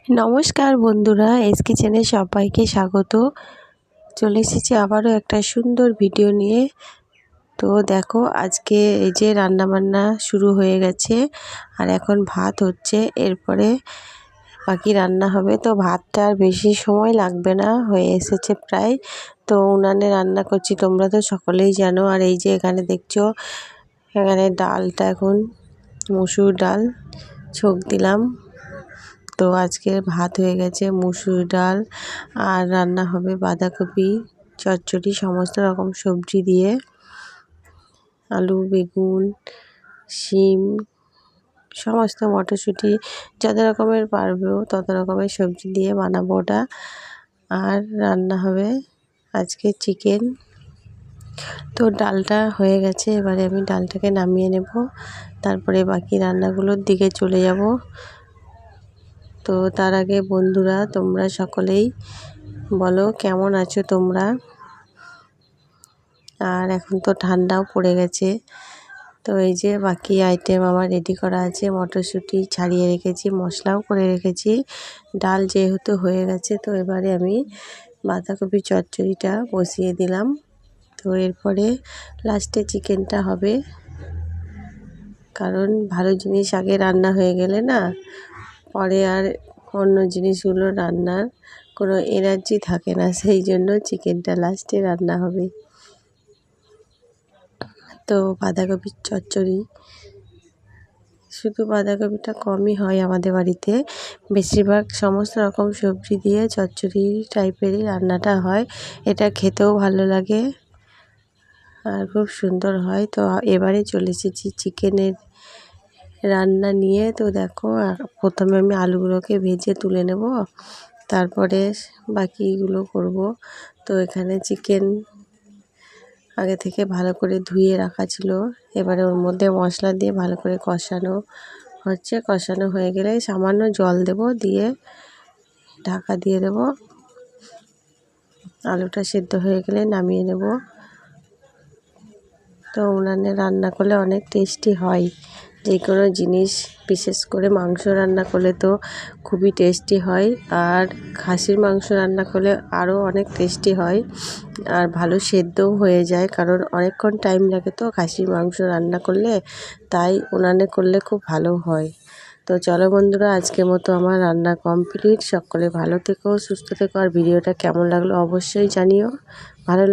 নমস্কার বন্ধুরা, এস কিচেনে সবাইকে স্বাগত। চলে এসেছি আবারও একটা সুন্দর ভিডিও নিয়ে। তো দেখো, আজকে এই যে রান্নাবান্না শুরু হয়ে গেছে আর এখন ভাত হচ্ছে, এরপরে বাকি রান্না হবে। তো ভাতটা আর বেশি সময় লাগবে না, হয়ে এসেছে প্রায়। তো উনানে রান্না করছি, তোমরা তো সকলেই জানো। আর এই যে এখানে দেখছো, এখানে ডালটা এখন মসুর ডাল ছোঁক দিলাম। তো আজকের ভাত হয়ে গেছে মুসুর ডাল, আর রান্না হবে বাঁধাকপি চচ্চড়ি, সমস্ত রকম সবজি দিয়ে, আলু, বেগুন, শিম, সমস্ত মটরশুঁটি, যত রকমের পারবেও তত রকমের সবজি দিয়ে বানাবো ওটা। আর রান্না হবে আজকে চিকেন। তো ডালটা হয়ে গেছে, এবারে আমি ডালটাকে নামিয়ে নেব, তারপরে বাকি রান্নাগুলোর দিকে চলে যাব। তো তার আগে বন্ধুরা, তোমরা সকলেই বলো কেমন আছো তোমরা। আর এখন তো ঠান্ডাও পড়ে গেছে। তো এই যে বাকি আইটেম আমার রেডি করা আছে, মটরশুঁটি ছাড়িয়ে রেখেছি, মশলাও করে রেখেছি। ডাল যেহেতু হয়ে গেছে, তো এবারে আমি বাঁধাকপি চচ্চড়িটা বসিয়ে দিলাম। তো এরপরে লাস্টে চিকেনটা হবে, কারণ ভালো জিনিস আগে রান্না হয়ে গেলে না, পরে আর অন্য জিনিসগুলো রান্নার কোনো এনার্জি থাকে না, সেই জন্য চিকেনটা লাস্টে রান্না হবে। তো বাঁধাকপির চচ্চড়ি, শুধু বাঁধাকপিটা কমই হয় আমাদের বাড়িতে, বেশিরভাগ সমস্ত রকম সবজি দিয়ে চচ্চড়ি টাইপেরই রান্নাটা হয়। এটা খেতেও ভালো লাগে আর খুব সুন্দর হয়। তো এবারে চলে এসেছি চিকেনের রান্না নিয়ে। তো দেখো, প্রথমে আমি আলুগুলোকে ভেজে তুলে নেব, তারপরে বাকিগুলো করব। তো এখানে চিকেন আগে থেকে ভালো করে ধুয়ে রাখা ছিল, এবারে ওর মধ্যে মশলা দিয়ে ভালো করে কষানো হচ্ছে। কষানো হয়ে গেলে সামান্য জল দেব, দিয়ে ঢাকা দিয়ে দেব। আলুটা সেদ্ধ হয়ে গেলে নামিয়ে নেব। তো উনানে রান্না করলে অনেক টেস্টি হয় যে কোনো জিনিস, বিশেষ করে মাংস রান্না করলে তো খুবই টেস্টি হয়, আর খাসির মাংস রান্না করলে আরও অনেক টেস্টি হয়, আর ভালো সেদ্ধও হয়ে যায়, কারণ অনেকক্ষণ টাইম লাগে তো খাসির মাংস রান্না করলে, তাই উনানে করলে খুব ভালো হয়। তো চলো বন্ধুরা, আজকের মতো আমার রান্না কমপ্লিট। সকলে ভালো থেকো, সুস্থ থেকো, আর ভিডিওটা কেমন লাগলো অবশ্যই জানিও। ভালো